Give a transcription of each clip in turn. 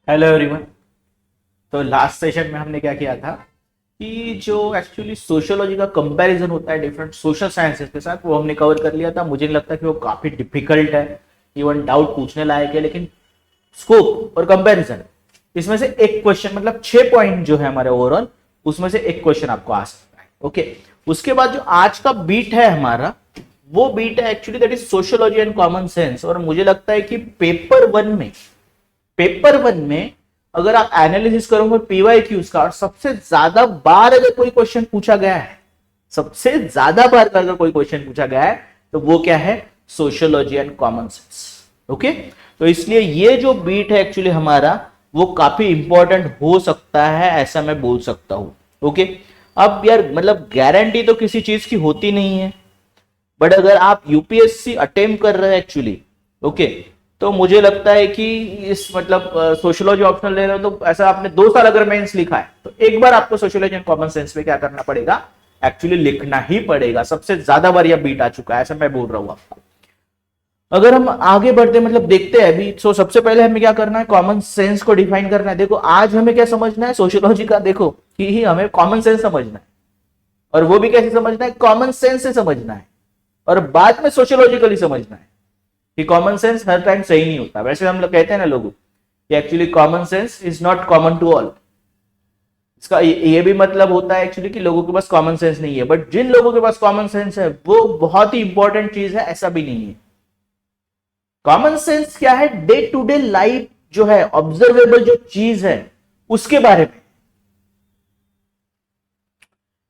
Hello everyone. तो last session में हमने क्या किया था कि जो एक्चुअली सोशियोलॉजी का कंपैरिजन होता है डिफरेंट सोशल साइंसेस के साथ, वो हमने कवर कर लिया था। मुझे नहीं लगता कि वो काफी डिफिकल्ट है, इवन डाउट पूछने लायक है, लेकिन स्कोप और कंपैरिजन, इसमें से एक क्वेश्चन, मतलब 6 पॉइंट जो है हमारे ओवरऑल, उसमें से एक क्वेश्चन आपको आ सकता है। ओके, उसके बाद जो आज का बीट है हमारा, वो बीट है actually that is sociology and common sense. और मुझे लगता है कि पेपर वन में अगर आप एनालिसिस करोगे पीवाईक्यूज का, और सबसे ज्यादा बार अगर कोई क्वेश्चन पूछा गया है, सबसे ज्यादा बार अगर कोई क्वेश्चन पूछा गया है, तो वो क्या है? Sociology and common sense. Okay, तो इसलिए ये जो बीट है एक्चुअली हमारा, वो काफी इंपॉर्टेंट हो सकता है, ऐसा मैं बोल सकता हूं। ओके, अब यार मतलब गारंटी तो किसी चीज की होती नहीं है, बट अगर आप यूपीएससी अटेम्प्ट कर रहे हैं एक्चुअली, ओके, तो मुझे लगता है कि इस मतलब सोशियोलॉजी ऑप्शनल ले रहे हो, तो ऐसा आपने 2 साल अगर मेंस लिखा है, तो एक बार आपको सोशियोलॉजी एंड कॉमन सेंस में क्या करना पड़ेगा? एक्चुअली लिखना ही पड़ेगा। सबसे ज्यादा बार यह बीट आ चुका है, ऐसा मैं बोल रहा हूं आपको। अगर हम आगे बढ़ते मतलब देखते हैं अभी, तो सबसे पहले हमें क्या करना है? कॉमन सेंस को डिफाइन करना है। देखो आज हमें क्या समझना है सोशियोलॉजी का, देखो कि ही हमें कॉमन सेंस समझना है, और वो भी कैसे समझना है? कॉमन सेंस से समझना है, और बाद में सोशियोलॉजिकली समझना है कि कॉमन सेंस हर टाइम सही नहीं होता। वैसे हम लोग कहते हैं ना लोगों कि actually common sense is not common to all. इसका ये भी मतलब होता है एक्चुअली कि लोगों के पास कॉमन सेंस नहीं है, बट जिन लोगों के पास कॉमन सेंस है वो बहुत ही इंपॉर्टेंट चीज है, ऐसा भी नहीं है। कॉमन सेंस क्या है? डे टू डे लाइफ जो है, ऑब्जर्वेबल जो चीज है, उसके बारे में।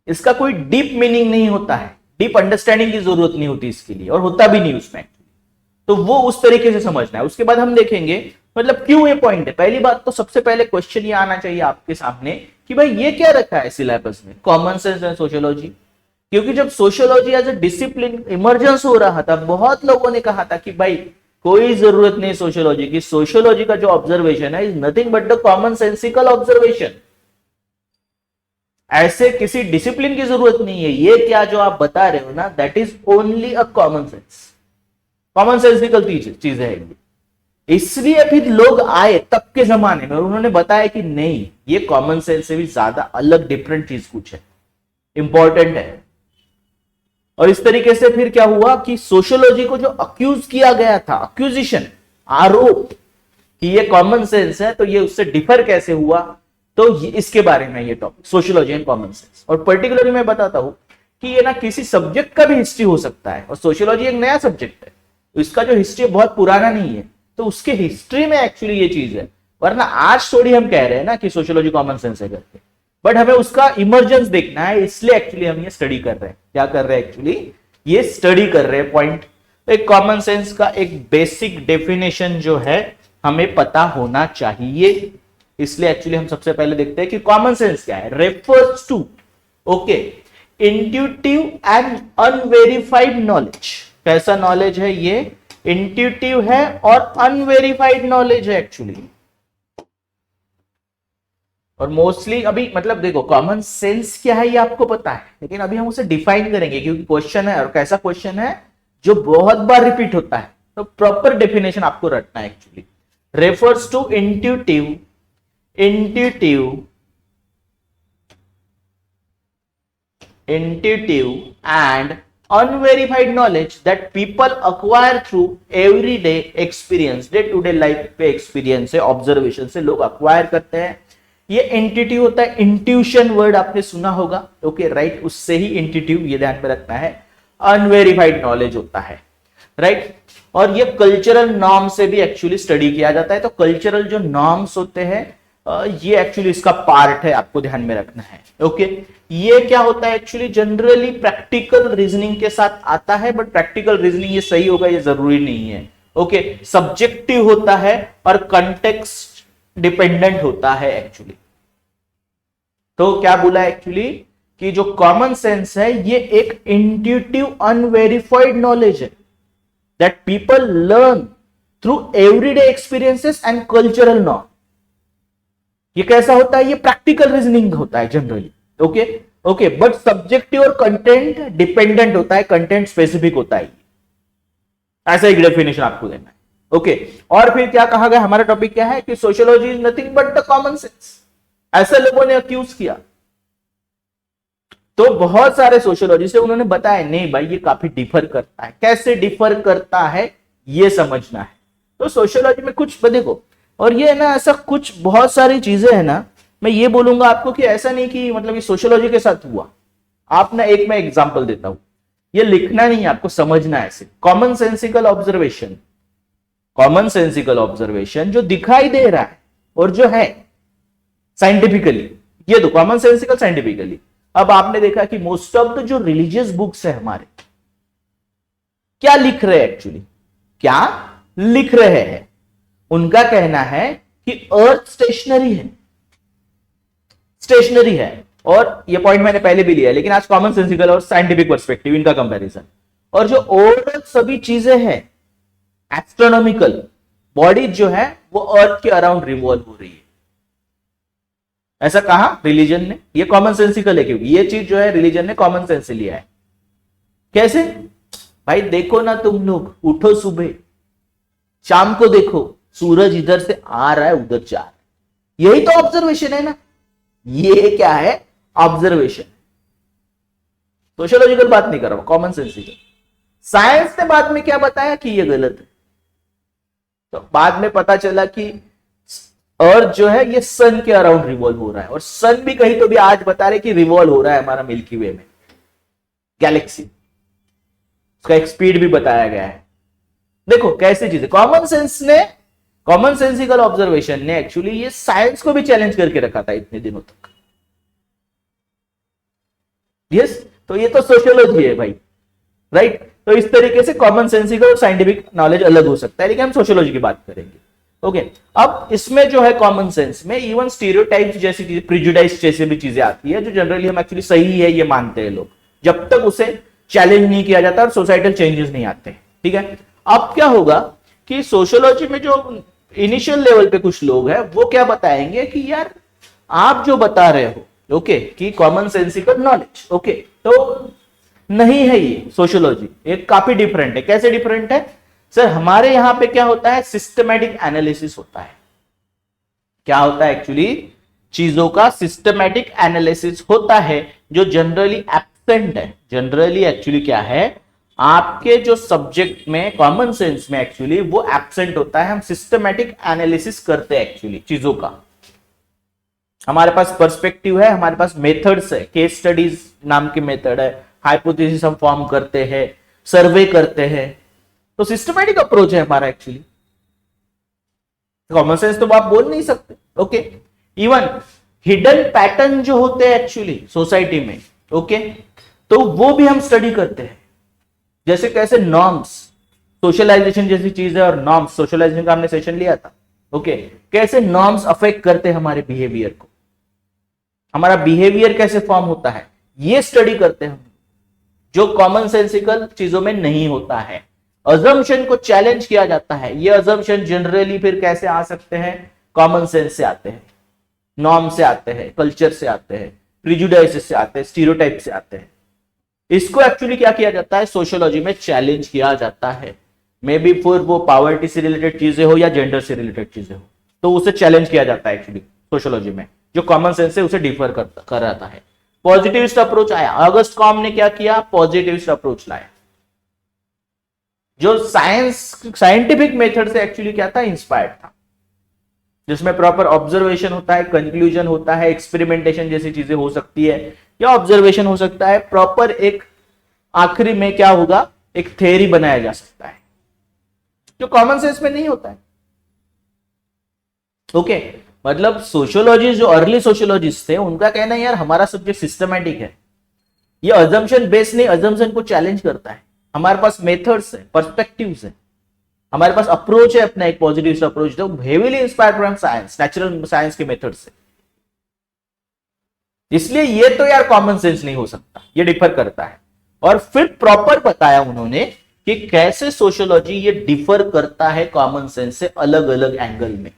इसका कोई डीप मीनिंग नहीं होता है, डीप अंडरस्टैंडिंग की जरूरत नहीं होती इसके लिए, और होता भी नहीं उसमें। तो वो उस तरीके से समझना है। उसके बाद हम देखेंगे मतलब क्यों ये पॉइंट है। पहली बात तो सबसे पहले क्वेश्चन ये आना चाहिए आपके सामने कि भाई ये क्या रखा है सिलेबस में, कॉमन सेंस एंड सोशियोलॉजी। क्योंकि जब sociology as a discipline emergence हो रहा था, बहुत लोगों ने कहा था कि भाई कोई जरूरत नहीं सोशियोलॉजी की, सोशियोलॉजी का जो ऑब्जर्वेशन है is nothing but the common sensical observation. ऐसे किसी डिसिप्लिन की जरूरत नहीं है। ये क्या जो आप बता रहे हो ना, that is only a common sense, common sensical चीज है ये। इसलिए फिर लोग आए तब के जमाने में, उन्होंने बताया कि नहीं, ये कॉमन सेंस से भी ज्यादा अलग डिफरेंट चीज कुछ है, इंपॉर्टेंट है। और इस तरीके से फिर क्या हुआ कि सोशियोलॉजी को जो अक्यूज किया गया था, अक्यूजिशन, आरोप कि ये कॉमन सेंस है, तो ये उससे डिफर कैसे हुआ, तो इसके बारे में ये topic sociology and common sense. और पर्टिकुलरली मैं बताता हूं कि ये ना किसी सब्जेक्ट का भी हिस्ट्री हो सकता है, और सोशियोलॉजी एक नया सब्जेक्ट है, इसका जो हिस्ट्री बहुत पुराना नहीं है, तो उसके हिस्ट्री में एक्चुअली ये चीज है। वरना आज थोड़ी हम कह रहे हैं ना कि सोशियोलॉजी कॉमन सेंस है करके, बट हमें उसका इमर्जेंस देखना है, इसलिए एक्चुअली हम ये स्टडी कर रहे हैं। क्या कर रहे हैं एक्चुअली? ये स्टडी कर रहे हैं पॉइंट। तो एक कॉमन सेंस का एक बेसिक डेफिनेशन जो है हमें पता होना चाहिए, इसलिए एक्चुअली हम सबसे पहले देखते हैं कि कॉमन सेंस क्या है। Refers to, okay, intuitive and unverified knowledge. कैसा नॉलेज है ये? इंट्यूटिव है और अनवेरिफाइड नॉलेज है एक्चुअली। और मोस्टली अभी मतलब देखो कॉमन सेंस क्या है ये आपको पता है, लेकिन अभी हम उसे डिफाइन करेंगे क्योंकि क्वेश्चन है, और कैसा क्वेश्चन है जो बहुत बार रिपीट होता है, तो प्रॉपर डेफिनेशन आपको रटना है actually. Refers to intuitive and unverified knowledge that people acquire through everyday experience। Day to day life पे एक्सपीरियंस से, ऑब्जर्वेशन से लोग अक्वायर करते हैं। ये इंट्यूटिव होता है, इंट्यूशन वर्ड आपने सुना होगा, ओके राइट, उससे ही इंट्यूटिव, ये ध्यान में रखना है। अनवेरिफाइड नॉलेज होता है, राइट। और ये कल्चरल नॉर्म से भी एक्चुअली स्टडी किया जाता है। तो कल्चरल जो नॉर्म्स होते हैं, ये एक्चुअली इसका पार्ट है, आपको ध्यान में रखना है। ओके, ये क्या होता है एक्चुअली? जनरली प्रैक्टिकल रीजनिंग के साथ आता है, बट प्रैक्टिकल रीजनिंग ये सही होगा ये जरूरी नहीं है। ओके, सब्जेक्टिव होता है और कंटेक्स्ट डिपेंडेंट होता है एक्चुअली। तो क्या बोला एक्चुअली कि जो कॉमन सेंस है ये एक इंट्यूटिव अनवेरिफाइड नॉलेज है that people learn through everyday experiences and cultural norm. ये कैसा होता है? ये प्रैक्टिकल रीजनिंग होता है generally, okay okay, but subjective और कंटेंट डिपेंडेंट होता है, कंटेंट स्पेसिफिक होता है। ऐसा एक डेफिनेशन आपको देना है। ओके और फिर क्या कहा गया, हमारा टॉपिक क्या है कि sociology is nothing but the common sense, ऐसा लोगों ने अक्यूज किया। तो बहुत सारे सोशियोलॉजी से उन्होंने बताया नहीं भाई ये काफी डिफर करता है, कैसे डिफर करता है ये समझना है। तो सोशियोलॉजी में कुछ देखो, और ये ना ऐसा कुछ बहुत सारी चीजें है ना, मैं ये बोलूंगा आपको कि ऐसा नहीं कि मतलब ये सोशियोलॉजी के साथ हुआ। आप ना एक मैं एग्जांपल देता हूं, ये लिखना नहीं है आपको समझना है ऐसे। Common sensical observation, common sensical observation जो दिखाई दे रहा है और जो है साइंटिफिकली, ये तो कॉमन सेंसिकल साइंटिफिकली। अब आपने देखा कि मोस्ट ऑफ द जो रिलीजियस बुक्स है हमारे, क्या लिख रहे हैं एक्चुअली, क्या लिख रहे हैं, उनका कहना है कि अर्थ स्टेशनरी है, स्टेशनरी है। और ये पॉइंट मैंने पहले भी लिया है, लेकिन आज कॉमन सेंसिकल और साइंटिफिक पर्सपेक्टिव इनका कंपैरिजन। और जो ओवरऑल सभी चीजें हैं एस्ट्रोनॉमिकल बॉडी जो है वो अर्थ के अराउंड रिवॉल्व हो रही है, ऐसा कहा रिलीजन ने। ये कॉमन सेंसिकल है क्योंकि ये चीज जो है रिलीजन ने कॉमन सेंस से लिया है। कैसे भाई, देखो ना तुम लोग, उठो सुबह, शाम को देखो सूरज इधर से आ रहा है उधर जा रहा है, यही तो ऑब्जर्वेशन है ना। ये क्या है, ऑब्जर्वेशन। सोशियोलॉजिकल बात नहीं कर रहा हूं, कॉमन सेंसिकल। साइंस ने बाद में क्या बताया कि ये गलत है। तो बाद में पता चला कि अर्थ जो है ये सन के अराउंड रिवॉल्व हो रहा है, और सन भी कहीं तो भी आज बता रहे कि रिवॉल्व हो रहा है हमारा मिल्की वे में, गैलेक्सी, उसका एक स्पीड भी बताया गया है। देखो कैसी चीज है, कॉमन सेंस ने, कॉमन सेंसिकल ऑब्जर्वेशन ने एक्चुअली ये साइंस को भी चैलेंज करके रखा था इतने दिनों तक। यस, तो ये तो सोशियोलॉजी है भाई, राइट। तो इस तरीके से कॉमन सेंसिकल और साइंटिफिक नॉलेज अलग हो सकता है, लेकिन हम सोशियोलॉजी की बात करेंगे। ओके अब इसमें जो है कॉमन सेंस में इवन स्टीरियोटाइप्स जैसी चीजें, प्रिजुडाइज जैसी भी चीजें आती है जो जनरली हम एक्चुअली सही है ये मानते हैं लोग, जब तक उसे चैलेंज नहीं किया जाता और सोसाइटल चेंजेस नहीं आते। ठीक है, अब क्या होगा कि सोशियोलॉजी में जो इनिशियल लेवल पे कुछ लोग हैं वो क्या बताएंगे कि यार आप जो बता रहे हो ओके कि कॉमन सेंसिकल नॉलेज, ओके तो नहीं है ये सोशियोलॉजी, एक काफी डिफरेंट है। कैसे डिफरेंट है सर, हमारे यहां पे क्या होता है, सिस्टमैटिक एनालिसिस होता है। क्या होता है एक्चुअली, चीजों का सिस्टमैटिक एनालिसिस होता है जो जनरली एब्सेंट है। जनरली एक्चुअली क्या है, आपके जो सब्जेक्ट में कॉमन सेंस में एक्चुअली वो एब्सेंट होता है। हम सिस्टमैटिक एनालिसिस करते हैं एक्चुअली चीजों का, हमारे पास पर्सपेक्टिव है, हमारे पास मेथड्स है, केस स्टडीज नाम के मेथड है, हाइपोथेसिस हम फॉर्म करते हैं, सर्वे करते हैं, तो सिस्टमैटिक अप्रोच है हमारा एक्चुअली। कॉमन सेंस तो आप बोल नहीं सकते। ओके इवन हिडन पैटर्न जो होते हैं एक्चुअली सोसाइटी में, ओके तो वो भी हम स्टडी करते हैं। जैसे कैसे नॉर्म्स, सोशलाइजेशन जैसी चीज है, और नॉर्म्स, सोशलाइजेशन का हमने सेशन लिया था। ओके कैसे नॉर्म्स अफेक्ट करते हैं हमारे बिहेवियर को, हमारा बिहेवियर कैसे फॉर्म होता है, ये स्टडी करते हैं हम, जो कॉमन सेंसिकल चीजों में नहीं होता है। अजम्पशन को चैलेंज किया जाता है। ये अजम्पशन जनरली फिर कैसे आ सकते हैं, कॉमन सेंस से आते हैं, नॉर्म से आते हैं, कल्चर से आते हैं, प्रिजुडाइसेस से आते हैं, स्टीरियोटाइप से आते हैं। इसको एक्चुअली क्या किया जाता है, सोशियोलॉजी में चैलेंज किया जाता है। मे बी फिर वो पॉवर्टी से रिलेटेड चीजें हो या जेंडर से रिलेटेड चीजें हो, तो उसे चैलेंज किया जाता है एक्चुअली सोशियोलॉजी में, जो कॉमन सेंस से उसे डिफर कर रहा है। पॉजिटिविस्ट अप्रोच आया, अगस्त कॉम ने क्या किया, पॉजिटिविस्ट अप्रोच लाया, जो साइंटिफिक मेथड से एक्चुअली क्या था, इंस्पायर्ड था, जिसमें प्रॉपर ऑब्जर्वेशन होता है, कंक्लूजन होता है, एक्सपेरिमेंटेशन जैसी चीजें हो सकती है, या ऑब्जर्वेशन हो सकता है, प्रॉपर एक आखिरी में क्या होगा, एक थ्योरी बनाया जा सकता है, जो कॉमन सेंस में नहीं होता है। ओके मतलब सोशियोलॉजी, जो अर्ली सोशियोलॉजिस्ट थे उनका कहना है यार हमारा सब्जेक्ट सिस्टमैटिक है, ये अजम्पशन बेस नहीं, अजम्पशन को चैलेंज करता है। हमारे पास मेथड्स है, पर्सपेक्टिव्स है, हमारे पास अप्रोच है अपना, एक पॉजिटिव अप्रोच, जो heavily inspired from science, natural science के मेथड से। इसलिए ये तो यार कॉमन सेंस नहीं हो सकता, ये डिफर करता है। और फिर प्रॉपर बताया उन्होंने कि कैसे सोशियोलॉजी ये डिफर करता है कॉमन सेंस से अलग अलग एंगल में,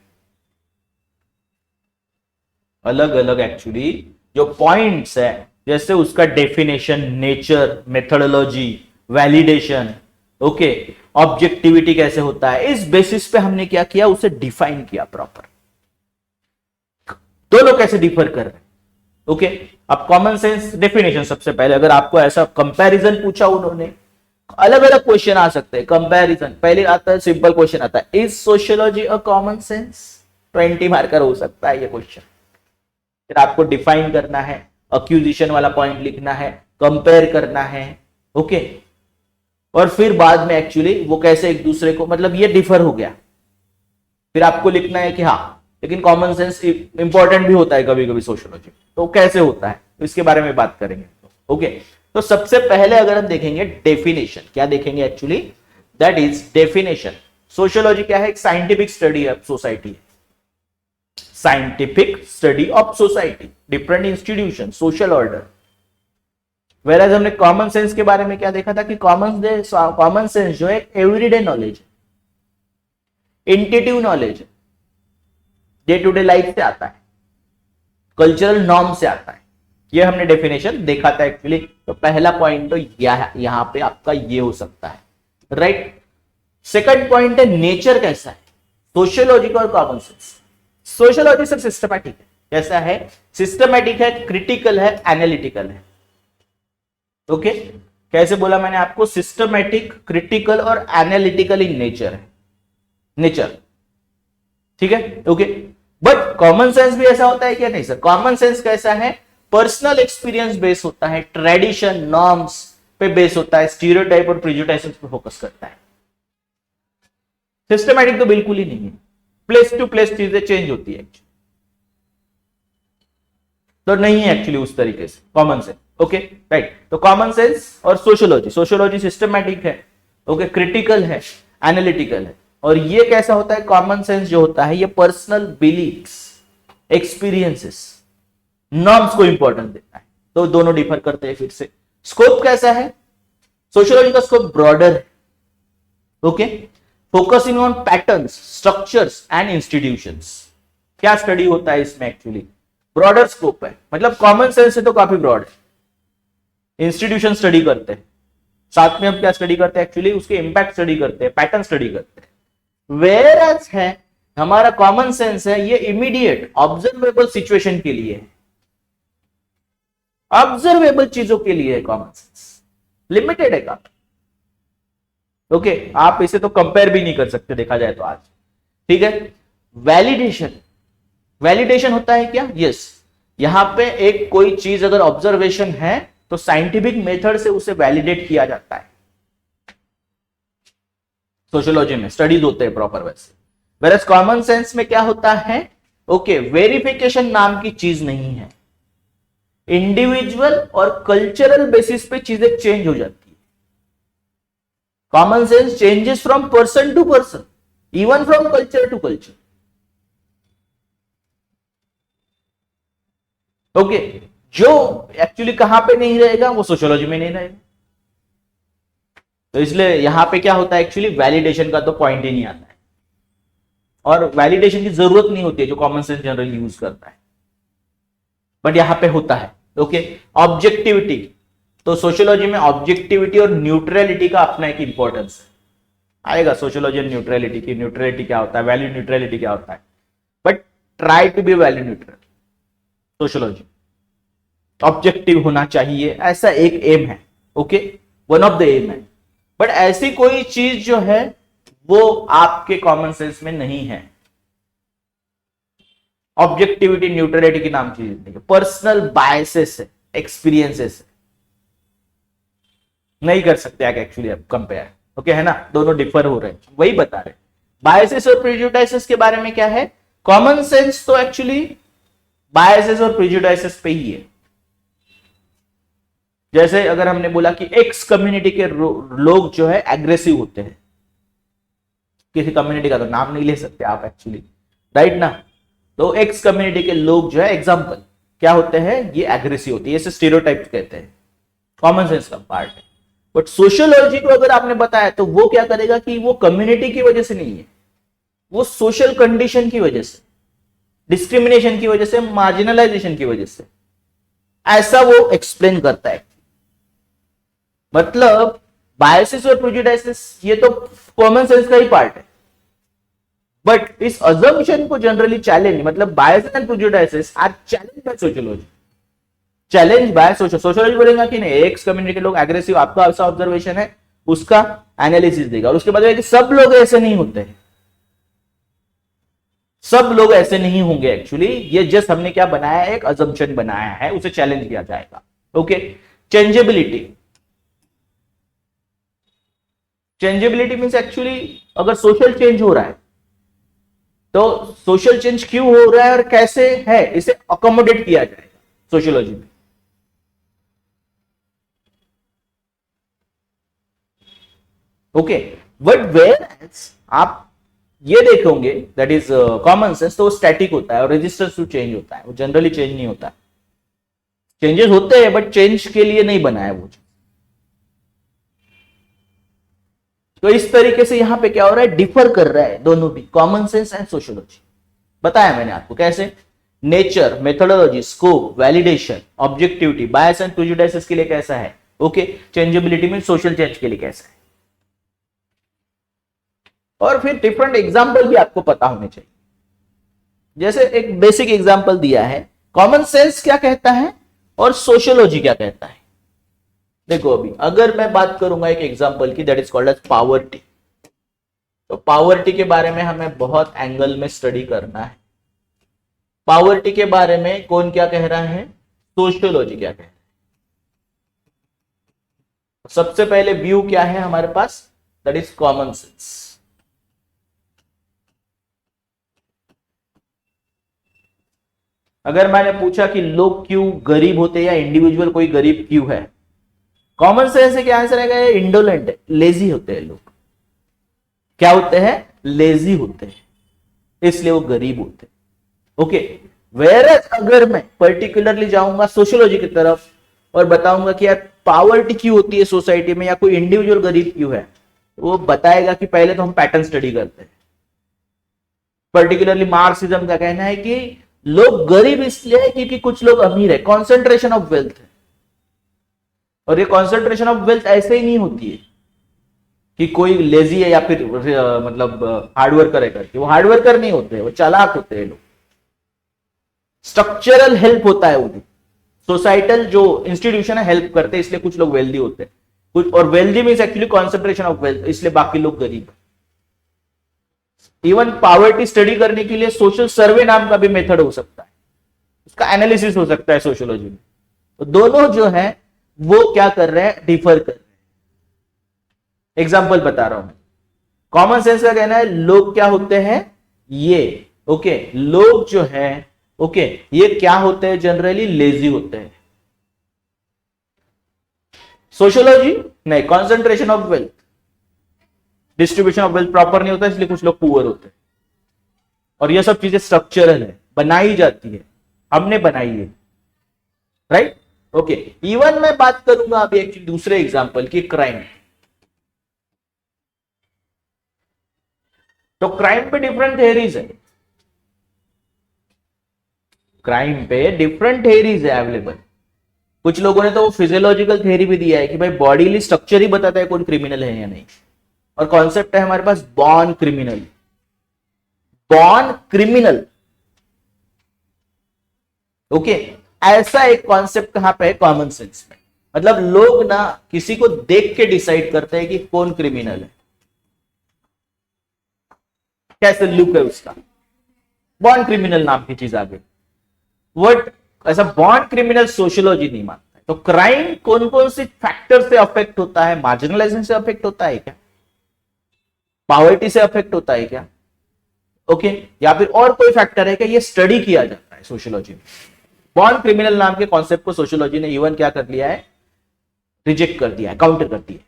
अलग अलग एक्चुअली जो पॉइंट्स है, जैसे उसका definition, nature, methodology, validation, okay, objectivity कैसे होता है, इस बेसिस पे हमने क्या किया, उसे डिफाइन किया प्रॉपर, दोनों कैसे डिफर कर रहे हैं। ओके, अब कॉमन सेंस डेफिनेशन सबसे पहले, अगर आपको ऐसा कंपैरिजन पूछा उन्होंने, अलग अलग क्वेश्चन आ सकते हैं, कंपैरिजन पहले आता है, सिंपल क्वेश्चन आता है, is sociology a common sense, 20 marker हो सकता है ये क्वेश्चन। फिर आपको डिफाइन करना है, अक्यूजिशन वाला पॉइंट लिखना है, कंपेयर करना है, ओके, और फिर बाद में एक्चुअली वो कैसे एक दूसरे को, मतलब ये डिफर हो गया, फिर आपको लिखना है कि हाँ लेकिन कॉमन सेंस इंपॉर्टेंट भी होता है कभी कभी सोशियोलॉजी, तो कैसे होता है, तो इसके बारे में बात करेंगे। ओके, तो सबसे पहले अगर हम देखेंगे डेफिनेशन, क्या देखेंगे actually, that is definition. Sociology क्या है, एक scientific study of society, scientific study of society, different institution, social order. Whereas हमने कॉमन सेंस के बारे में क्या देखा था कि कॉमन सेंस जो है everyday knowledge, intuitive knowledge, day to day life से आता है, कल्चरल नॉर्म से आता है, ये हमने डेफिनेशन देखा था एक्चुअली। तो पहला पॉइंट तो यहां पे आपका ये हो सकता है, राइट। सेकंड पॉइंट है नेचर कैसा है, सोशियोलॉजी और कॉमन सेंस। सोशियोलॉजी सिर्फ सिस्टमैटिक है, कैसा है, सिस्टमैटिक है, क्रिटिकल है, एनालिटिकल है। ओके, कैसे बोला मैंने आपको, सिस्टमैटिक, क्रिटिकल और एनालिटिकल इन नेचर है, नेचर, ठीक है। ओके, बट कॉमन सेंस भी ऐसा होता है क्या, नहीं सर, कॉमन सेंस कैसा है, पर्सनल एक्सपीरियंस बेस होता है, ट्रेडिशन नॉर्म्स पे बेस होता है, स्टीरियोटाइप और प्रेजुडाइज पे फोकस करता है। सिस्टमैटिक तो बिल्कुल ही नहीं है, प्लेस टू प्लेस चीजें चेंज होती है, तो नहीं है एक्चुअली उस तरीके से कॉमन सेंस। ओके, राइट, तो कॉमन सेंस और सोशियोलॉजी, सोशियोलॉजी सिस्टमैटिक है, ओके, क्रिटिकल है, एनालिटिकल है, और ये कैसा होता है, कॉमन सेंस जो होता है ये पर्सनल बिलीफ्स, एक्सपीरियंसेस, नॉर्म्स को इंपॉर्टेंस देता है, तो दोनों डिफर करते हैं। फिर से स्कोप कैसा है, सोशियोलॉजी का स्कोप ब्रॉडर है, okay, focusing on patterns, structures and institutions. क्या स्टडी होता है इसमें एक्चुअली, ब्रॉडर स्कोप है, मतलब कॉमन सेंस से तो काफी ब्रॉड है, इंस्टीट्यूशन स्टडी करते हैं, साथ में हम क्या स्टडी करते हैं एक्चुअली, उसके इंपैक्ट स्टडी करते हैं, पैटर्न स्टडी करते हैं। वेयरएज है हमारा कॉमन सेंस है, ये इमीडिएट ऑब्जर्वेबल सिचुएशन के लिए है, ऑब्जर्वेबल चीजों के लिए है कॉमन सेंस, लिमिटेड है काफी। ओके, आप इसे तो कंपेयर भी नहीं कर सकते देखा जाए तो आज, ठीक है। वैलिडेशन, वैलिडेशन होता है क्या, यस, यहां पे एक कोई चीज अगर ऑब्जर्वेशन है तो साइंटिफिक मेथड से उसे वैलिडेट किया जाता है, सोशियोलॉजी में स्टडीज होते हैं प्रॉपर वैसे। वेरएज कॉमन सेंस में क्या होता है, ओके, वेरिफिकेशन नाम की चीज नहीं है, इंडिविजुअल और कल्चरल बेसिस पे चीजें चेंज हो जाती है। Common sense changes from person to person, even from culture to culture. Okay, जो एक्चुअली कहां पे नहीं रहेगा वो सोशियोलॉजी में नहीं रहेगा, तो इसलिए यहां पे क्या होता है एक्चुअली, वैलिडेशन का तो पॉइंट ही नहीं आता है, और वैलिडेशन की जरूरत नहीं होती है जो कॉमन सेंस जनरली यूज करता है, बट यहां पे होता है। ओके, ऑब्जेक्टिविटी, तो सोशियोलॉजी में ऑब्जेक्टिविटी और न्यूट्रलिटी का अपना एक इंपॉर्टेंस है, आएगा सोशियोलॉजी और न्यूट्रलिटी की, न्यूट्रलिटी क्या होता है, वैल्यू न्यूट्रलिटी क्या होता है, but try to be value neutral. Sociology objective होना चाहिए, ऐसा एक एम है, okay, one of the aim है, बट ऐसी कोई चीज जो है वो आपके कॉमन सेंस में नहीं है। ऑब्जेक्टिविटी न्यूट्रलिटी की नाम चीज नहीं है, पर्सनल बायसेस है, एक्सपीरियंसेस है, नहीं कर सकते आप एक्चुअली आप कंपेयर, ओके, है ना, दोनों डिफर हो रहे हैं, वही बता रहे। बायसेस और प्रेजुडाइसेस के बारे में क्या है, कॉमन सेंस तो एक्चुअली बायसेस और प्रेजुडाइसेस पे ही है। जैसे अगर हमने बोला कि एक्स कम्युनिटी के लोग जो है एग्रेसिव होते हैं, किसी कम्युनिटी का तो नाम नहीं ले सकते आप एक्चुअली, राइट ना, तो एक्स कम्युनिटी के लोग जो है एग्जांपल क्या होते हैं, ये एग्रेसिव होते हैं, ये स्टीरियोटाइप कहते हैं, कॉमन सेंस का पार्ट है। बट सोशियोलॉजी को अगर आपने बताया तो वो क्या करेगा कि वो कम्युनिटी की वजह से नहीं है, वो सोशल कंडीशन की वजह से, डिस्क्रिमिनेशन की वजह से, मार्जिनलाइजेशन की वजह से, ऐसा वो एक्सप्लेन करता है। मतलब बायसेस और प्रेजुडिसेस ये तो कॉमन सेंस का ही पार्ट है, बट इस अजम्पशन को जनरली चैलेंज, मतलब biases and prejudices are challenge by sociology, challenge by sociology बोलेगा कि नहीं एक्स कम्युनिटी के लोग एग्रेसिव, आपका ऐसा ऑब्जर्वेशन है, उसका एनालिसिस देगा, और उसके बाद कि सब लोग ऐसे नहीं होते, सब लोग ऐसे नहीं होंगे एक्चुअली, ये जस्ट हमने क्या बनाया है, एक अजम्पशन बनाया है, उसे चैलेंज किया जाएगा। Okay, changeability, changeability means actually अगर सोशल चेंज हो रहा है तो सोशल चेंज क्यों हो रहा है और कैसे है, इसे अकोमोडेट किया जाएगा सोशियोलॉजी में। ओके, बट वेयर आप ये देखोगे दैट इज कॉमन सेंस, तो स्टैटिक होता है और रेजिस्टेंस टू चेंज होता है, वो जनरली चेंज नहीं होता, चेंजेस होते हैं बट चेंज के लिए नहीं बना है वो। तो इस तरीके से यहां पे क्या हो रहा है, डिफर कर रहा है दोनों भी, कॉमन सेंस एंड सोशियोलॉजी। बताया मैंने आपको कैसे, nature, methodology, scope, validation, objectivity, bias and prejudices के लिए कैसा है, ओके, चेंजेबिलिटी में सोशल चेंज के लिए कैसा है, और फिर डिफरेंट एग्जाम्पल भी आपको पता होने चाहिए। जैसे एक बेसिक एग्जाम्पल दिया है, कॉमन सेंस क्या कहता है और सोशियोलॉजी क्या कहता है। देखो अभी अगर मैं बात करूंगा एक एग्जाम्पल की, that is called as poverty, तो पावर्टी के बारे में हमें बहुत एंगल में स्टडी करना है। पावर्टी के बारे में कौन क्या कह रहा है, सोशियोलॉजी क्या कह रहा है। सबसे पहले व्यू क्या है हमारे पास, दैट इज कॉमन सेंस। अगर मैंने पूछा कि लोग क्यों गरीब होते हैं या इंडिविजुअल कोई गरीब क्यों है, कॉमन सेंस से क्या आंसर आएगा, इंडोलेंट है, लेजी होते हैं लोग। क्या होते हैं, लेजी होते हैं, इसलिए वो गरीब होते हैं। ओके, वेयरएज अगर मैं पर्टिकुलरली जाऊंगा सोशियोलॉजी की तरफ और बताऊंगा कि यार पावर्टी क्यों होती है सोसाइटी में या कोई इंडिविजुअल गरीब क्यों है, वो बताएगा कि पहले तो हम पैटर्न स्टडी करते हैं। पर्टिकुलरली मार्क्सिज्म का कहना है कि लोग गरीब इसलिए है क्योंकि कुछ लोग अमीर है, कॉन्सेंट्रेशन ऑफ वेल्थ है। और ये कॉन्सेंट्रेशन ऑफ वेल्थ ऐसे ही नहीं होती है कि कोई लेजी है या फिर मतलब हार्डवर्कर है करके, वो हार्डवर्कर नहीं होते, वो चालाक होते हैं लोग। स्ट्रक्चरल हेल्प होता है उन्हें, सोसाइटल जो इंस्टीट्यूशन है हेल्प करते हैं, इसलिए कुछ लोग वेल्दी होते हैं, कुछ, और wealthy means actually concentration of wealth, इसलिए बाकी लोग गरीब है। इवन पावर्टी स्टडी करने के लिए सोशल सर्वे नाम का भी मेथड हो सकता है, उसका एनालिसिस हो सकता है सोशियोलॉजी में। तो दोनों जो है वो क्या कर रहे हैं, डिफर कर रहे हैं। एग्जाम्पल बता रहा हूं, कॉमन सेंस का कहना है लोग क्या होते हैं, ये ओके, लोग जो है ओके, ये क्या होते हैं, जनरली लेजी होते हैं। सोशियोलॉजी नहीं, concentration of wealth, distribution of wealth proper नहीं होता, इसलिए कुछ लोग पुअर होते हैं। और ये सब चीजें स्ट्रक्चरल है, बनाई जाती है, हमने बनाई है, राइट। ओके, इवन मैं बात करूंगा अभी एक्चुअली दूसरे एग्जांपल की, क्राइम। तो क्राइम पे डिफरेंट थेरीज है, क्राइम पे डिफरेंट थेरीज है अवेलेबल। कुछ लोगों ने तो वो फिजियोलॉजिकल थेरी भी दिया है कि भाई बॉडीली स्ट्रक्चर ही बताता है कौन क्रिमिनल है या नहीं। और कॉन्सेप्ट है हमारे पास born criminal, born criminal. Okay, ऐसा एक कॉन्सेप्ट कहां पे है, कॉमन सेंस में। मतलब लोग ना किसी को देख के डिसाइड करते हैं कि कौन क्रिमिनल है, कैसे लुक है उसका, बॉर्न क्रिमिनल नाम की चीज आ गई। वर्ड ऐसा बॉर्न क्रिमिनल सोशियोलॉजी नहीं मानता है। तो क्राइम कौन कौन से फैक्टर से अफेक्ट होता है, मार्जिनलाइजेशन से अफेक्ट होता है क्या, पॉवर्टी से अफेक्ट होता है क्या, ओके, या फिर और कोई फैक्टर है क्या, ये स्टडी किया जाता है सोशियोलॉजी में। बॉर्न क्रिमिनल नाम के कॉन्सेप्ट को सोशियोलॉजी ने इवन क्या कर लिया है, रिजेक्ट कर दिया है, काउंटर कर दिया है,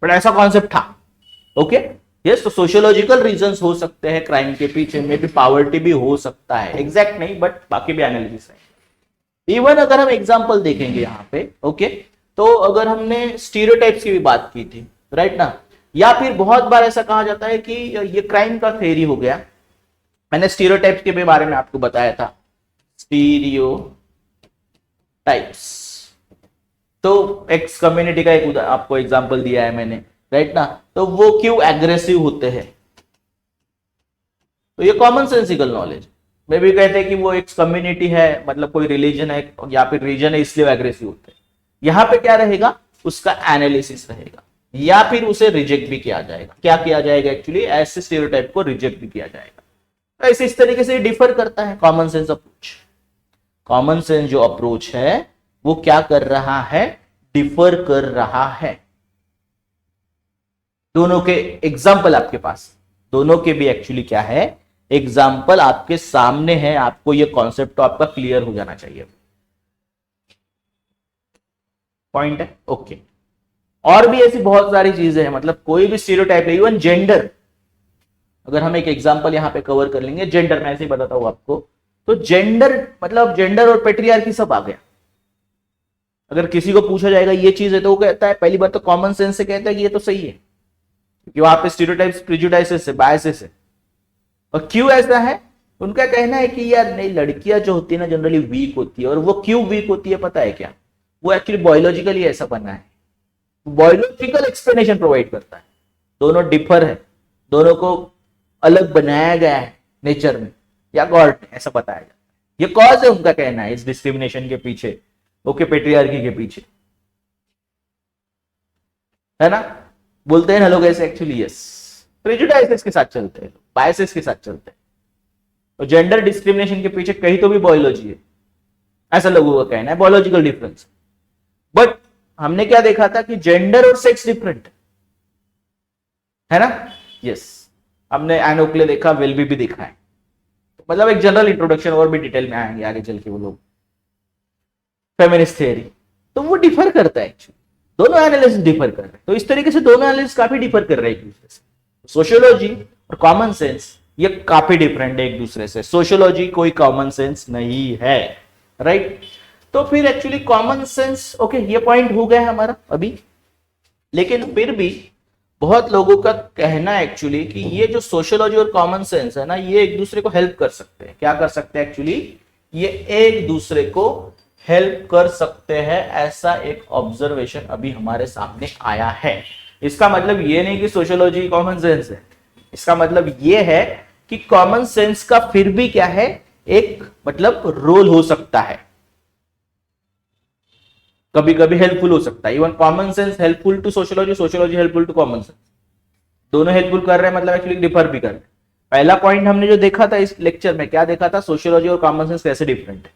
बट ऐसा कॉन्सेप्ट था। ओके, यस, तो सोशियोलॉजिकल रीजंस हो सकते हैं क्राइम के पीछे, में भी पॉवर्टी भी हो सकता है, एग्जैक्ट नहीं बट बाकी भी एनालिसिस है। इवन अगर हम एग्जांपल देखेंगे यहाँ पे, ओके, तो अगर हमने स्टीरियोटाइप्स की भी बात की थी, राइट ना, या फिर बहुत बार ऐसा कहा जाता है कि ये क्राइम का थ्योरी हो गया। मैंने स्टीरियोटाइप्स के भी बारे में आपको बताया था, स्टीरियोटाइप्स, तो एक्स कम्युनिटी का एक आपको एग्जांपल दिया है मैंने, राइट ना, तो वो क्यों एग्रेसिव होते हैं, तो ये कॉमन सेंसिकल नॉलेज। में भी कहते हैं कि वो एक कम्युनिटी है, मतलब कोई रिलीजन है या फिर रीजन है, इसलिए एग्रेसिव होते हैं। यहां पे क्या रहेगा, उसका एनालिसिस रहेगा, या फिर उसे रिजेक्ट भी किया जाएगा। क्या किया जाएगा एक्चुअली, ऐसे स्टीरियोटाइप को रिजेक्ट भी किया जाएगा। तो ऐसे इस तरीके से डिफर करता है common sense approach. Common sense जो अप्रोच है वो क्या कर रहा है, डिफर कर रहा है। दोनों के एग्जाम्पल आपके पास, दोनों के भी एक्चुअली क्या है, एग्जाम्पल आपके सामने है। आपको ये कॉन्सेप्ट तो आपका क्लियर हो जाना चाहिए। पॉइंट है, ओके। और भी ऐसी बहुत सारी चीजें हैं, मतलब कोई भी स्टीरियोटाइप, इवन जेंडर, अगर हम एक एग्जांपल यहां पे कवर कर लेंगे, जेंडर, मैं ऐसे ही बताता हूं आपको, तो जेंडर मतलब जेंडर और पेट्रियार्की सब आ गया। अगर किसी को पूछा जाएगा ये चीज है, तो वो कहता है, पहली बात तो कॉमन सेंस से कहता है कि ये तो सही है, क्योंकि वहां पे स्टीरियोटाइप्स, प्रेजुडाइसेस है, बायसेस है। और क्यों ऐसा है, उनका कहना है कि यार नहीं, लड़कियां जो होती है ना जनरली वीक होती है। और वो क्यों वीक होती है पता है क्या, वो एक्चुअली बायोलॉजिकली ऐसा बना है। बायोलॉजिकल एक्सप्लेनेशन प्रोवाइड करता है। दोनों डिफर है, दोनों को अलग बनाया गया है नेचर में या गॉड ने, ऐसा बताया जाता है। ये कॉज है उनका कहना है इस डिस्क्रिमिनेशन के पीछे, ओके, पेट्रियार्की के पीछे, है ना। बोलते हैं ना लोग ऐसे, एक्चुअली यस, प्रेजुडाइसेस के साथ चलते हैं, बायसेस के साथ चलते हैं। और जेंडर डिस्क्रिमिनेशन के पीछे कहीं तो भी बायोलॉजी है, ऐसा लोगों का कहना है, बायोलॉजिकल डिफरेंस। बट हमने क्या देखा था कि जेंडर और सेक्स डिफरेंट है ना, यस। हमने एनोक्ले देखा, वेल्बी भी देखा है। मतलब एक जनरल इंट्रोडक्शन, और भी डिटेल में आएंगे आगे चल के वो लोग, फेमिनिस्ट थियरी। तो वो डिफर करता है एक्चुअली, दोनों एनालिसिस डिफर कर रहे हैं। तो इस तरीके से दोनों एनालिसिस काफी डिफर कर रहे हैं एक दूसरे से। सोशियोलॉजी और कॉमन सेंस ये काफी डिफरेंट है एक दूसरे से। सोशियोलॉजी कोई कॉमन सेंस नहीं है, राइट। तो फिर एक्चुअली कॉमन सेंस, ओके, ये पॉइंट हो गया है हमारा अभी। लेकिन फिर भी बहुत लोगों का कहना है एक्चुअली कि ये जो सोशियोलॉजी और कॉमन सेंस है ना, ये एक दूसरे को हेल्प कर सकते हैं। क्या कर सकते हैं एक्चुअली, ये एक दूसरे को हेल्प कर सकते हैं। ऐसा एक ऑब्जर्वेशन अभी हमारे सामने आया है। इसका मतलब ये नहीं कि सोशियोलॉजी कॉमन सेंस है, इसका मतलब ये है कि कॉमन सेंस का फिर भी क्या है, एक मतलब रोल हो सकता है, कभी कभी हेल्पफुल हो सकता है। Even common sense helpful to sociology, sociology helpful to common sense, दोनों हेल्पफुल कर रहे हैं, मतलब एक्चुअली डिफर भी कर रहे हैं। पहला पॉइंट हमने जो देखा था इस लेक्चर में, क्या देखा था, सोशियोलॉजी और कॉमन सेंस कैसे डिफरेंट है।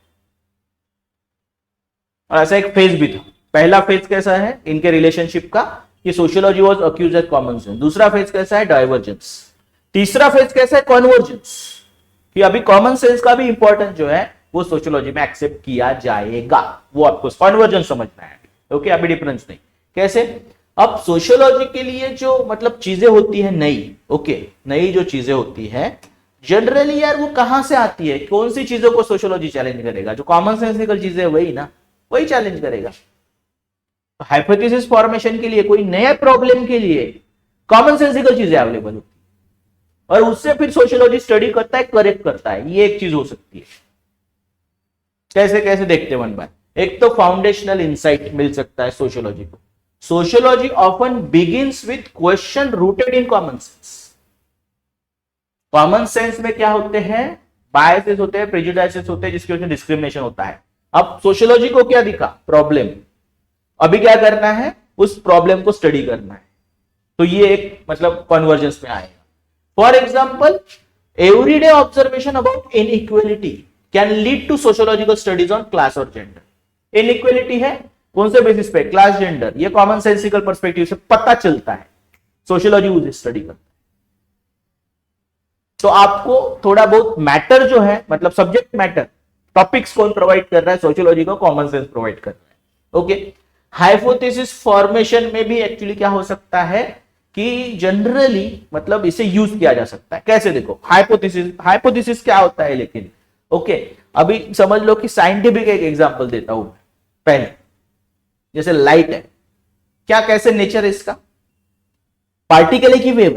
और ऐसा एक फेज भी था। पहला फेज कैसा है इनके रिलेशनशिप का, कि sociology was accused as common sense. दूसरा फेज कैसा है, डाइवर्जेंस। तीसरा फेज कैसा है, कन्वर्जेंस, कि अभी कॉमन सेंस का भी इंपॉर्टेंस जो है वो सोशियोलॉजी में एक्सेप्ट किया जाएगा। वो आपको कन्वर्जेंस समझना है, ओके, अभी डिफरेंस नहीं। कैसे, अब सोशियोलॉजी के लिए जो मतलब चीजें होती है नई, ओके, नई जो चीजें होती है जनरली यार वो कहां से आती है, कौन सी चीजों को सोशियोलॉजी चैलेंज करेगा, जो कॉमन सेंसिकल चीजें है वही ना, वही चैलेंज करेगा। तो हाइपोथेसिस फॉर्मेशन के लिए, कोई नया प्रॉब्लम के लिए कॉमन सेंसिकल चीजें अवेलेबल होती है, और उससे फिर सोशियोलॉजी स्टडी करता है, करेक्ट करता है। ये एक चीज हो सकती है। कैसे कैसे देखते हैं वन बाय। एक तो फाउंडेशनल इंसाइट मिल सकता है सोशियोलॉजी को। Sociology often begins with question rooted in common sense. Common sense में क्या होते हैं, बायसेस होते हैं, प्रेजुडाइसेस होते हैं, जिसकी वजह से डिस्क्रिमिनेशन होता है। अब सोशियोलॉजी को क्या दिखा, प्रॉब्लम, अभी क्या करना है, उस प्रॉब्लम को स्टडी करना है। तो ये एक मतलब कन्वर्जेंस में आएगा। For example, everyday observation about inequality can lead to sociological studies on class और जेंडर। इनइक्वालिटी है कौन से बेसिस पे, क्लास, जेंडर। ये कॉमन सेंसिकल पर्सपेक्टिव से पता चलता है, सोशियोलॉजी उसे स्टडी करता है। तो आपको थोड़ा बहुत मैटर जो है, मतलब सब्जेक्ट मैटर, टॉपिक्स कौन प्रोवाइड कर रहा है, सोशियोलॉजी को कॉमन सेंस प्रोवाइड कर रहा है, ओके। हाइपोथेसिस फॉर्मेशन में भी एक्चुअली क्या हो सकता है कि जनरली मतलब इसे यूज किया जा सकता है। कैसे, देखो, हाइपोथेसिस क्या होता है, लेकिन ओके, अभी समझ लो कि साइंटिफिक एक एग्जांपल देता हूं पहले। जैसे लाइट है, कैसे नेचर है इसका, पार्टिकल की वेव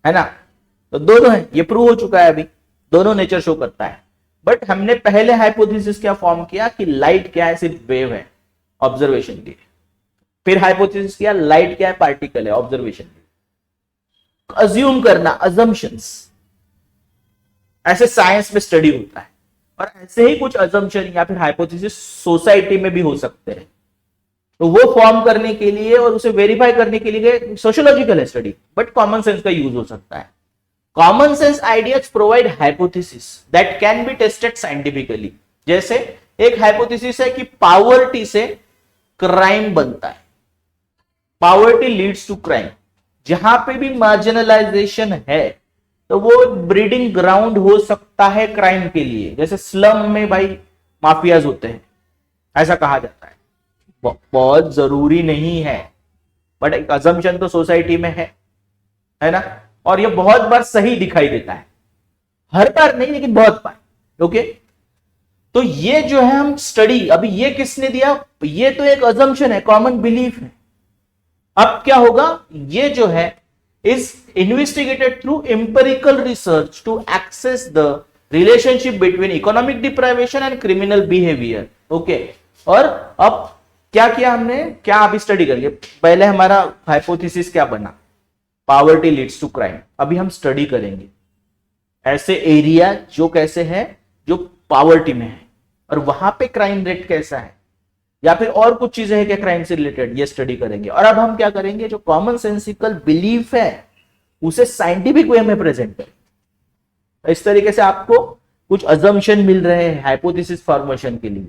है ना, तो दोनों है, ये प्रूव हो चुका है अभी, दोनों नेचर शो करता है। बट हमने पहले हाइपोथेसिस क्या फॉर्म किया कि लाइट क्या है, सिर्फ वेव है, ऑब्जर्वेशन के लिए। फिर हाइपोथेसिस किया, लाइट क्या है, पार्टिकल है, ऑब्जर्वेशन के लिए। अज्यूम करना, अजम्पशंस, ऐसे साइंस में स्टडी होता है। और ऐसे ही कुछ अजम्पशन या फिर हाइपोथेसिस सोसाइटी में भी हो सकते हैं। तो वो फॉर्म करने के लिए और उसे वेरीफाई करने के लिए सोशियोलॉजिकल है स्टडी, बट कॉमन सेंस का यूज हो सकता है। Common sense ideas provide hypothesis that can be tested scientifically. जैसे एक हाइपोथेसिस है कि पावर्टी से क्राइम बनता है, पावर्टी लीड्स टू क्राइम। जहां पे भी मार्जिनलाइजेशन है तो वो ब्रीडिंग ग्राउंड हो सकता है क्राइम के लिए। जैसे स्लम में भाई माफियाज होते हैं, ऐसा कहा जाता है। बहुत जरूरी नहीं है, बट एक अजम्पशन तो सोसाइटी में है ना। और ये बहुत बार सही दिखाई देता है, हर बार नहीं लेकिन बहुत बार। ओके, तो ये जो है हम स्टडी, अभी ये किसने दिया, ये तो एक अजम्पशन है, कॉमन बिलीफ है। अब क्या होगा, ये जो है is investigated through empirical research to access the relationship between economic deprivation and criminal behaviour. Okay, और अब क्या किया हमने, क्या अभी स्टडी करिए। पहले हमारा हाइपोथेसिस क्या बना, पावर्टी लीड्स टू क्राइम। अभी हम स्टडी करेंगे ऐसे एरिया जो कैसे है, जो पावर्टी में है, और वहां पे क्राइम रेट कैसा है, या फिर और कुछ चीजें हैं क्या क्राइम से रिलेटेड, ये स्टडी करेंगे। और अब हम क्या करेंगे, जो कॉमन सेंसिकल बिलीफ है उसे साइंटिफिक वे में प्रेजेंट करें। इस तरीके से आपको कुछ अजम्पशन मिल रहे हैं हाइपोथेसिस फॉर्मेशन के लिए।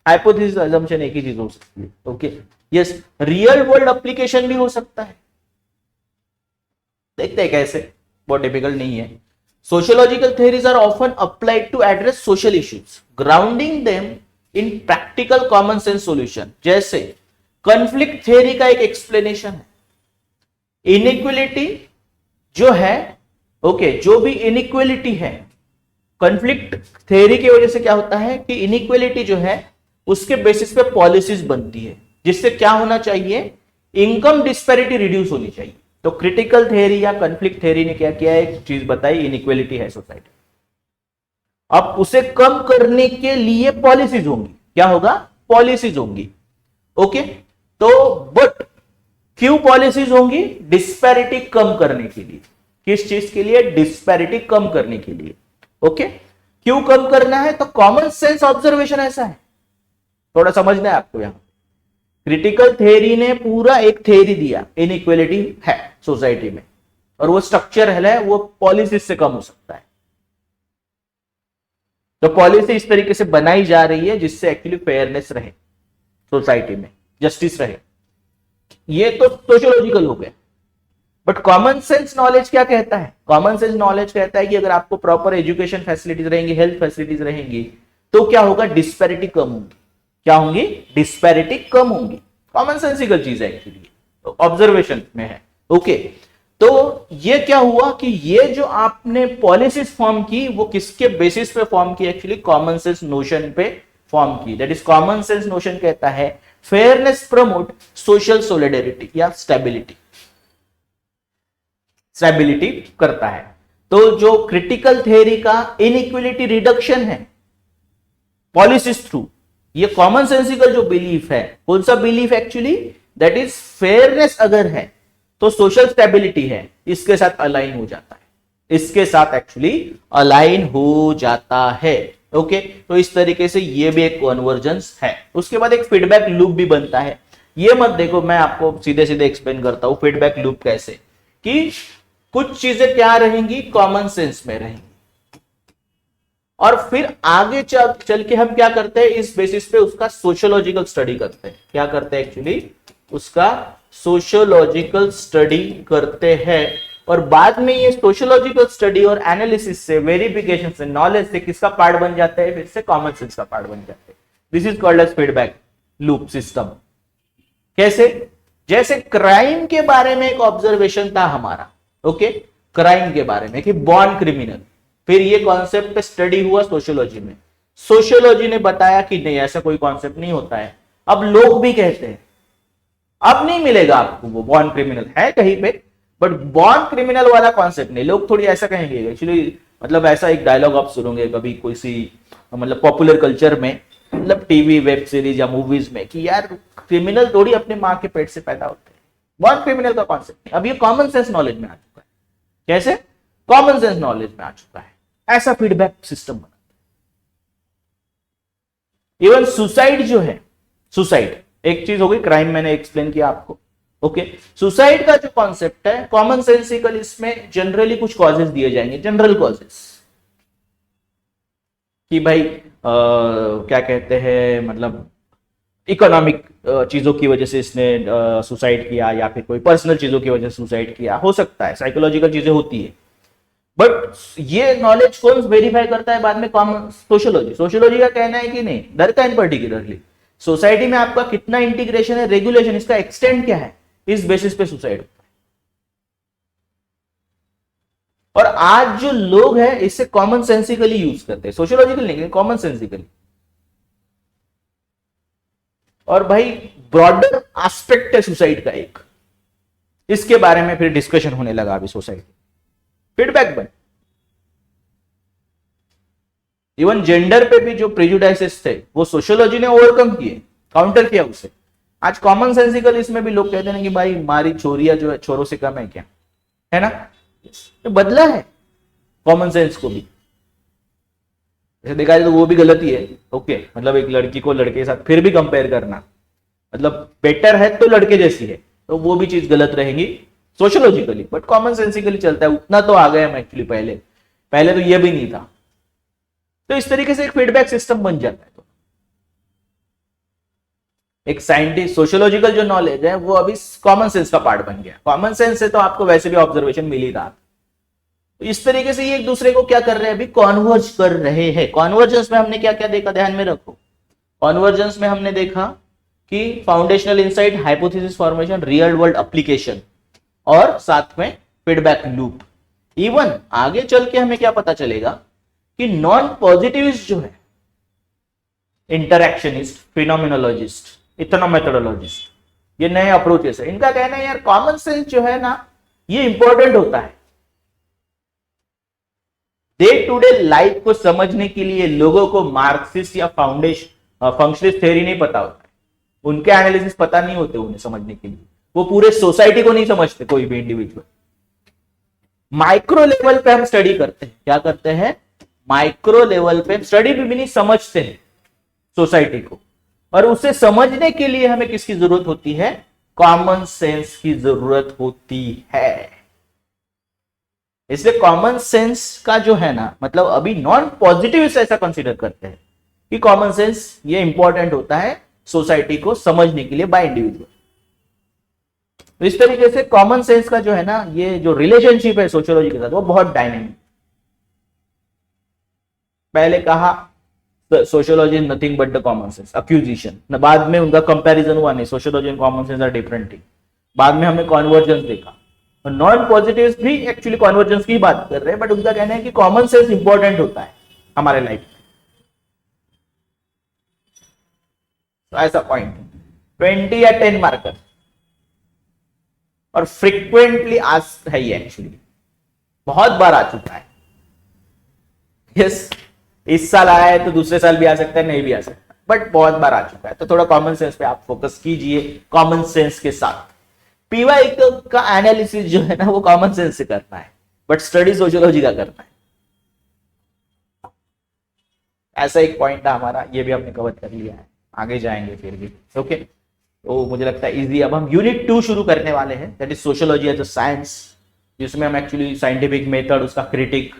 हाइपोथेसिस अजम्पशन एक ही चीज हो सकती है। Okay, yes, real world application भी हो सकता है, देखते हैं कैसे, बहुत डिफिकल्ट नहीं है। Sociological theories are often applied to address social issues, grounding them in practical common sense solution. जैसे कॉन्फ्लिक्ट थ्योरी का एक एक्सप्लेनेशन है, इनइक्वलिटी जो है, ओके, जो भी इनइक्वलिटी है, कॉन्फ्लिक्ट थ्योरी की वजह से क्या होता है कि इनइक्वलिटी जो है उसके बेसिस पे पॉलिसीज बनती है, जिससे क्या होना चाहिए, इनकम डिस्पैरिटी रिड्यूस होनी चाहिए। तो क्रिटिकल थ्योरी या कॉन्फ्लिक्ट थ्योरी ने क्या किया, एक चीज बताई, इनइक्वलिटी है सोसाइटी, अब उसे कम करने के लिए पॉलिसीज होंगी। क्या होगा, पॉलिसीज होंगी। ओके, तो बट क्यों पॉलिसीज होंगी, डिस्पैरिटी कम करने के लिए। किस चीज के लिए, डिस्पैरिटी कम करने के लिए। ओके, क्यों कम करना है, तो कॉमन सेंस ऑब्जर्वेशन ऐसा है, थोड़ा समझना है आपको। यहां क्रिटिकल थ्योरी ने पूरा एक थ्योरी दिया, इनइक्वलिटी है सोसाइटी में, और वो स्ट्रक्चर है, वो पॉलिसी से कम हो सकता है। तो पॉलिसी इस तरीके से बनाई जा रही है जिससे एक्चुअली फेयरनेस रहे सोसाइटी में, जस्टिस रहे। ये तो सोशियोलॉजिकल हो गया। बट कॉमन सेंस नॉलेज क्या कहता है, कॉमन सेंस नॉलेज कहता है कि अगर आपको प्रॉपर एजुकेशन फैसिलिटीज रहेंगी, हेल्थ फैसिलिटीज रहेंगी, तो क्या होगा, डिस्पैरिटी कम होगी। क्या होंगी, डिस्पैरिटी कम होंगी। कॉमन सेंसिकल चीज है एक्चुअली, तो ऑब्जर्वेशन में है। ओके, तो ये क्या हुआ कि ये जो आपने पॉलिसीज फॉर्म की वो किसके बेसिस पे फॉर्म की, एक्चुअली कॉमन सेंस नोशन पे फॉर्म की। That is common sense notion कहता है फेयरनेस प्रमोट सोशल सोलिडेरिटी या स्टेबिलिटी, स्टेबिलिटी करता है। तो जो क्रिटिकल थ्योरी का इनइक्वलिटी रिडक्शन है पॉलिसीज थ्रू, ये कॉमन सेंसिकल जो बिलीफ है, कौन सा belief actually, that is fairness अगर है तो सोशल स्टेबिलिटी है, इसके साथ अलाइन हो जाता है, इसके साथ एक्चुअली अलाइन हो जाता है। ओके, तो इस तरीके से ये भी एक कन्वर्जेंस है। उसके बाद एक फीडबैक लूप भी बनता है। ये मत देखो, मैं आपको सीधे सीधे एक्सप्लेन करता हूं फीडबैक लूप कैसे, कि कुछ चीजें क्या रहेंगी, कॉमन सेंस में रहेंगी, और फिर आगे चल के हम क्या करते हैं, इस बेसिस पे उसका सोशियोलॉजिकल स्टडी करते हैं। क्या करते हैं एक्चुअली, उसका सोशियोलॉजिकल स्टडी करते हैं, और बाद में ये सोशियोलॉजिकल स्टडी और एनालिसिस से, वेरिफिकेशन से, नॉलेज से किसका पार्ट बन जाता है, फिर से कॉमन सेंस का पार्ट बन जाता है। This is called as feedback loop system. कैसे, जैसे क्राइम के बारे में एक ऑब्जर्वेशन था हमारा, ओके, क्राइम के बारे में कि बॉर्न क्रिमिनल, फिर ये कॉन्सेप्ट पे स्टडी हुआ सोशियोलॉजी में, सोशियोलॉजी ने बताया कि नहीं ऐसा कोई कॉन्सेप्ट नहीं होता है। अब लोग भी कहते हैं, अब नहीं मिलेगा आपको वो बॉर्न क्रिमिनल है कहीं पे, बट बॉर्न क्रिमिनल वाला कॉन्सेप्ट नहीं। लोग थोड़ी ऐसा कहेंगे एक्चुअली, मतलब ऐसा एक डायलॉग आप सुनोगे कभी कोई सी, मतलब पॉपुलर कल्चर में मतलब टीवी वेब सीरीज या मूवीज में कि यार क्रिमिनल थोड़ी अपने माँ के पेट से पैदा होते हैं, बहुत क्रिमिनल का कॉन्सेप्ट। अब ये कॉमन सेंस नॉलेज में आ चुका है। कैसे? कॉमन सेंस नॉलेज में आ चुका है। ऐसा फीडबैक सिस्टम बना। इवन सुसाइड जो है, सुसाइड एक चीज हो गई, क्राइम मैंने एक्सप्लेन किया आपको। ओके, सुसाइड का जो कॉन्सेप्ट है कॉमन सेंसिकल, इसमें जनरली कुछ कॉजेस दिए जाएंगे, जनरल कॉजेस कि भाई क्या कहते हैं, मतलब इकोनॉमिक चीजों की वजह से इसने सुसाइड किया, या फिर कोई पर्सनल चीजों की वजह से सुसाइड किया, हो सकता है, साइकोलॉजिकल चीजें होती है। बट ये नॉलेज कौन वेरीफाई करता है बाद में? Common sociology. सोशियोलॉजी का कहना है कि नहीं, डरता है पर्टिकुलरली सोसाइटी में आपका कितना इंटीग्रेशन है, रेगुलेशन, इसका एक्सटेंड क्या है, इस बेसिस पे सुसाइड होता है। और आज जो लोग हैं इसे कॉमन सेंसिकली यूज करते हैं, सोशियोलॉजिकल नहीं, कॉमन सेंसिकली। और भाई ब्रॉडर एस्पेक्ट है सुसाइड का एक, इसके बारे में फिर डिस्कशन होने लगा अभी सोसाइटी, फीडबैक बन। इवन जेंडर पे भी जो प्रेजुडाइसेस थे वो सोशियोलॉजी ने ओवरकम किए, काउंटर किया उसे। आज कॉमन सेंसिकल इसमें भी लोग कहते हैं कि भाई हमारी छोरियां जो है छोरों से कम है क्या, है ना? तो बदला है कॉमन सेंस को भी। जैसे देखा जाए तो वो भी गलती है। ओके, मतलब एक लड़की को लड़के के साथ फिर भी कंपेयर करना, मतलब बेटर है तो लड़के जैसी है, तो वो भी चीज गलत रहेगी सोशियोलॉजिकली। बट कॉमन सेंसिकली चलता है, उतना तो आ गए हम एक्चुअली, पहले तो ये भी नहीं था। तो इस तरीके से एक फीडबैक सिस्टम बन जाता है। तो एक साइंटिस्ट सोशियोलॉजिकल जो नॉलेज है वो अभी कॉमन सेंस का पार्ट बन गया। कॉमन सेंस से तो आपको वैसे भी ऑब्जर्वेशन मिल ही रहा। तो इस तरीके से ये एक दूसरे को क्या कर रहे हैं, अभी कॉन्वर्ज कर रहे हैं। कॉन्वर्जेंस में हमने क्या क्या देखा, ध्यान में रखो। कॉन्वर्जेंस में हमने देखा कि foundational insight, hypothesis formation, real world application, और साथ में फीडबैक लूप। इवन आगे चल के हमें क्या पता चलेगा कि नॉन पॉजिटिविस्ट जो है, इंटरैक्शनिस्ट, फिनोमिनोलॉजिस्ट, इथनोमेथोडोलॉजिस्ट, ये नए अप्रोचेस है। इनका कहना है यार कॉमन सेंस जो है ना ये इंपॉर्टेंट होता है। डे टू डे लाइफ को समझने के लिए लोगों को मार्क्सिस्ट या फंक्शनलिस्ट थ्योरी नहीं पता होता है, उनके एनालिसिस पता नहीं होते उन्हें समझने के लिए। वो पूरे सोसाइटी को नहीं समझते, कोई भी इंडिविजुअल। माइक्रो लेवल पे हम स्टडी करते हैं, क्या करते हैं, माइक्रो लेवल पे स्टडी भी नहीं समझते हैं सोसाइटी को। और उसे समझने के लिए हमें किसकी जरूरत होती है, कॉमन सेंस की जरूरत होती है। इसलिए कॉमन सेंस का जो है ना, मतलब अभी नॉन पॉजिटिव ऐसा कंसीडर करते हैं कि कॉमन सेंस ये इंपॉर्टेंट होता है सोसाइटी को समझने के लिए बाय इंडिविजुअल। तो इस तरीके से कॉमन सेंस का जो है ना, ये जो रिलेशनशिप है सोशियोलॉजी के साथ वो बहुत डायनेमिक। पहले कहा sociology is nothing but the common sense, accusation. बाद में उनका कंपैरिजन हुआ, नहीं sociology and common sense are different thing. बाद में हमने कॉन्वर्जेंस देखा। नॉन पॉजिटिव भी एक्चुअली कॉन्वर्जेंस की बात कर रहे हैं, बट उनका कहना है कि कॉमन सेंस इंपॉर्टेंट होता है हमारे लाइफ में। तो ऐसा पॉइंट 20 या 10 मार्कर, और फ्रीक्वेंटली आस्क्ड है ये, एक्चुअली बहुत बार आ चुका है। यस, इस साल आया है तो दूसरे साल भी आ सकता है, नहीं भी आ सकता, बट बहुत बार आ चुका है। तो थोड़ा कॉमन सेंस पे आप फोकस कीजिए कॉमन सेंस के साथ। पीवाई का एनालिसिस जो है ना वो कॉमन सेंस से करना है, बट स्टडी सोशियोलॉजी का करना है। ऐसा एक पॉइंट था हमारा, ये भी हमने कवर कर लिया है, आगे जाएंगे फिर भी। ओके, तो मुझे लगता है इजी। अब हम यूनिट 2 शुरू करने वाले हैं, that is sociology as a science, जिसमें हम एक्चुअली साइंटिफिक मेथड, उसका क्रिटिक,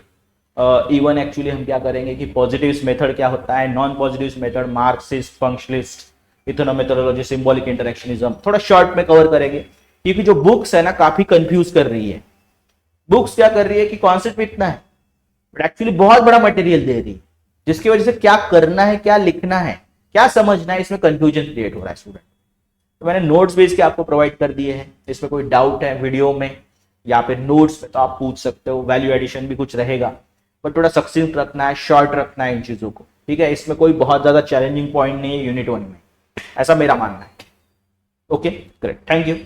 इवन एक्चुअली हम क्या करेंगे कि पॉजिटिव्स मेथड क्या होता है, non positives method, Marxist, functionalist, ethnomethodology, symbolic interactionism, थोड़ा शॉर्ट में कवर करेंगे। क्योंकि जो बुक्स है ना काफी कंफ्यूज कर रही है। बुक्स क्या कर रही है कि कॉन्सेप्ट इतना है बट एक्चुअली बहुत बड़ा मटेरियल दे रही है, जिसकी वजह से क्या करना है, क्या लिखना है, क्या समझना है, इसमें कंफ्यूजन क्रिएट हो रहा है स्टूडेंट। तो मैंने नोट्स बेस के आपको प्रोवाइड कर दिए हैं। इसमें कोई डाउट है वीडियो में या फिर नोट्स में तो आप पूछ सकते हो। वैल्यू एडिशन भी कुछ रहेगा, बट थोड़ा सक्सेंट रखना है, शॉर्ट रखना है इन चीजों को, ठीक है। इसमें कोई बहुत ज्यादा चैलेंजिंग पॉइंट नहीं है यूनिट 1 में, ऐसा मेरा मानना है। Okay, great, thank you.